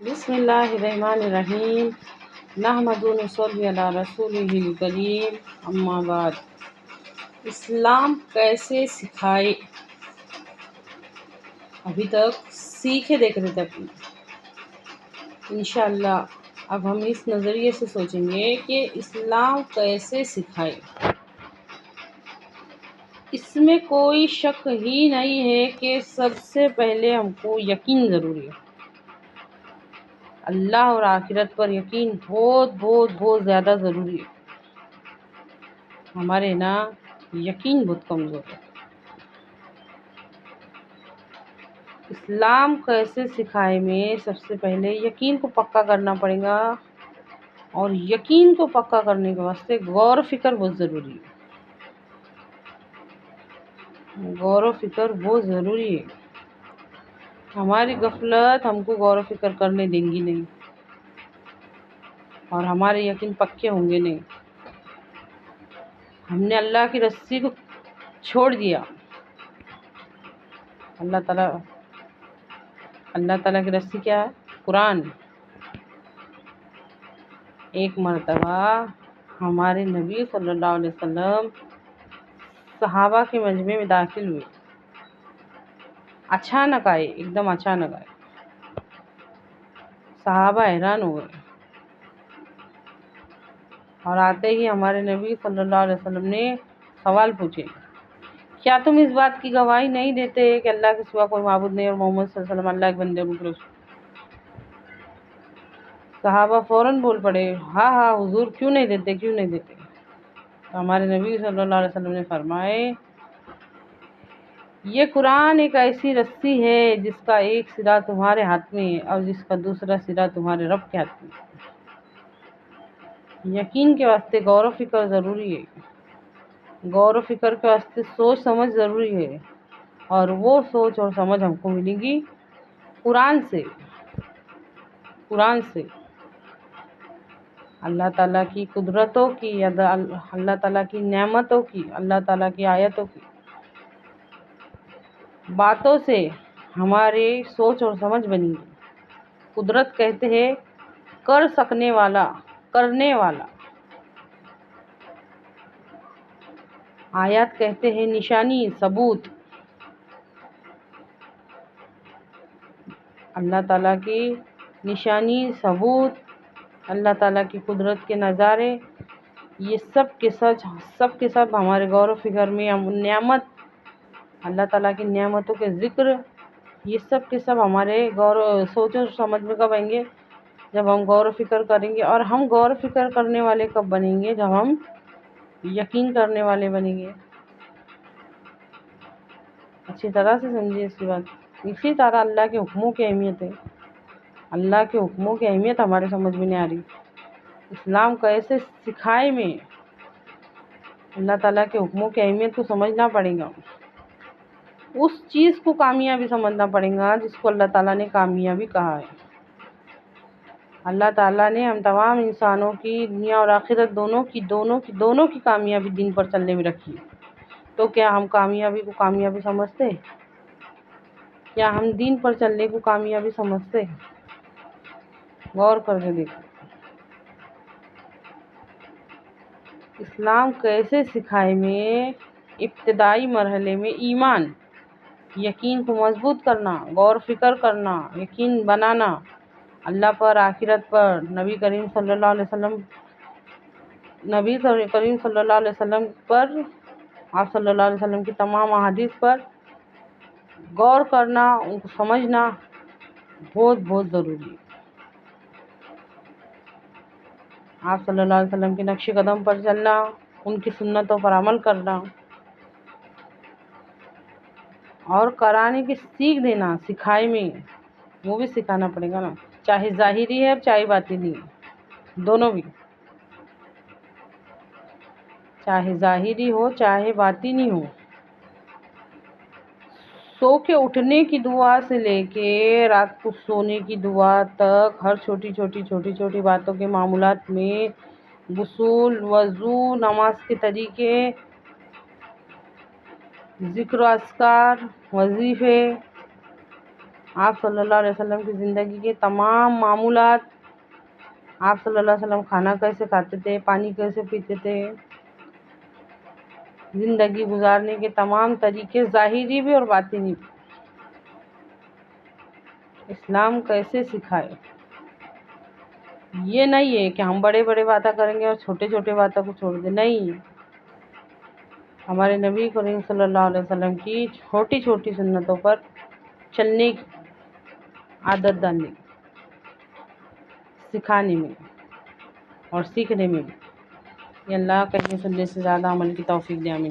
بسم اللہ الرحمن الرحیم نحمد و نصلی علی رسولہ الکریم اما بعد۔ اسلام کیسے سکھائے؟ ابھی تک سیکھے دیکھ رہے تھے اپنے۔ انشاءاللہ اب ہم اس نظریے سے سوچیں گے کہ اسلام کیسے سکھائے۔ اس میں کوئی شک ہی نہیں ہے کہ سب سے پہلے ہم کو یقین ضروری ہے۔ اللہ اور آخرت پر یقین بہت زیادہ ضروری ہے۔ ہمارے نا یقین بہت کمزور ہے۔ اسلام کیسے سکھائے میں سب سے پہلے یقین کو پکا کرنا پڑے گا، اور یقین کو پکا کرنے کے واسطے غور و فکر بہت ضروری ہے۔ غور و فکر بہت ضروری ہے۔ ہماری غفلت ہم کو غور و فکر کرنے دیں گی نہیں، اور ہمارے یقین پکے ہوں گے نہیں۔ ہم نے اللہ کی رسی کو چھوڑ دیا۔ اللہ تعالیٰ کی رسی کیا ہے؟ قرآن۔ ایک مرتبہ ہمارے نبی صلی اللہ علیہ وسلم صحابہ کے مجمع میں داخل ہوئے۔ اچانک آئے، ایک دم اچانک آئے۔ صحابہ حیران ہو گئے، اور آتے ہی ہمارے نبی صلی اللہ علیہ وسلم نے سوال پوچھے، کیا تم اس بات کی گواہی نہیں دیتے کہ اللہ کے سوا کوئی معبود نہیں اور محمد صلی اللہ علیہ وسلم اللہ کے بندے اور رسول؟ صحابہ فوراً بول پڑے، ہاں حضور، کیوں نہیں دیتے۔ تو ہمارے نبی صلی اللہ علیہ وسلم نے فرمائے، یہ قرآن ایک ایسی رسی ہے جس کا ایک سرا تمہارے ہاتھ میں ہے اور جس کا دوسرا سرا تمہارے رب کے ہاتھ میں ہے۔ یقین کے واسطے غور و فکر ضروری ہے۔ غور و فکر کے واسطے سوچ سمجھ ضروری ہے، اور وہ سوچ اور سمجھ ہم کو ملے گی قرآن سے۔ اللہ تعالیٰ کی قدرتوں کی، اللہ تعالیٰ کی نعمتوں کی، اللہ تعالیٰ کی آیتوں کی باتوں سے ہماری سوچ اور سمجھ بنی گی۔ قدرت کہتے ہیں کر سکنے والا، کرنے والا۔ آیات کہتے ہیں نشانی، ثبوت۔ اللہ تعالیٰ کی نشانی، ثبوت، اللہ تعالیٰ کی قدرت کے نظارے، یہ سب کے سب ہمارے غور و فکر میں، نعمت، اللہ تعالیٰ کی نعمتوں کے ذکر، یہ سب کے سب ہمارے سوچ و سمجھ میں کب آئیں گے؟ جب ہم غور و فکر کریں گے۔ اور ہم غور و فکر کرنے والے کب بنیں گے؟ جب ہم یقین کرنے والے بنیں گے۔ اچھی طرح سے سمجھیے اس کی بات۔ اسی طرح اللہ کے حکموں کی اہمیت ہے۔ اللہ کے حکموں کی اہمیت ہمارے سمجھ میں نہیں آ رہی۔ اسلام کیسے سکھائے میں اللہ تعالیٰ کے حکموں کی اہمیت کو سمجھنا پڑے گا۔ اس چیز کو کامیابی سمجھنا پڑے گا جس کو اللہ تعالیٰ نے کامیابی کہا ہے۔ اللہ تعالیٰ نے ہم تمام انسانوں کی، دنیا اور آخرت دونوں کی کامیابی دین پر چلنے میں رکھی ہے۔ تو کیا ہم کامیابی کو کامیابی سمجھتے؟ کیا ہم دین پر چلنے کو کامیابی سمجھتے؟ غور کر کے دیکھو۔ اسلام کیسے سکھائے میں ابتدائی مرحلے میں ایمان، یقین کو مضبوط کرنا، غور و فکر کرنا، یقین بنانا اللہ پر، آخرت پر، نبی کریم صلی اللہ علیہ وسلم پر، آپ صلی اللہ علیہ وسلم کی تمام احادیث پر غور کرنا، ان کو سمجھنا بہت ضروری ہے۔ آپ صلی اللہ علیہ وسلم کے نقش قدم پر چلنا، ان کی سنتوں پر عمل کرنا، اور کرانے کی سیکھ دینا، سکھائے میں وہ بھی سکھانا پڑے گا نا، چاہے ظاہری ہے چاہے باطنی ہے، دونوں بھی، چاہے ظاہری ہو چاہے باطنی ہو۔ سو کے اٹھنے کی دعا سے لے کے رات کو سونے کی دعا تک، ہر چھوٹی باتوں کے معمولات میں، غسل، وضو، نماز کے طریقے، ذکر و اذکار، وظیفے، آپ صلی اللہ علیہ وسلم کی زندگی کے تمام معمولات، آپ صلی اللہ علیہ وسلم کھانا کیسے کھاتے تھے، پانی کیسے پیتے تھے، زندگی گزارنے کے تمام طریقے ظاہری بھی اور باطنی بھی، اسلام کیسے سکھائے۔ یہ نہیں ہے کہ ہم بڑے بڑے باتیں کریں گے اور چھوٹے چھوٹے باتوں کو چھوڑ دیں، نہیں، ہمارے نبی کریم صلی اللہ علیہ وسلم کی چھوٹی چھوٹی سنتوں پر چلنے کی عادت ڈالنے کی، سکھانے میں اور سیکھنے میں بھی۔ یہ اللہ کہنے سننے سے زیادہ عمل کی توفیق دے، آمین۔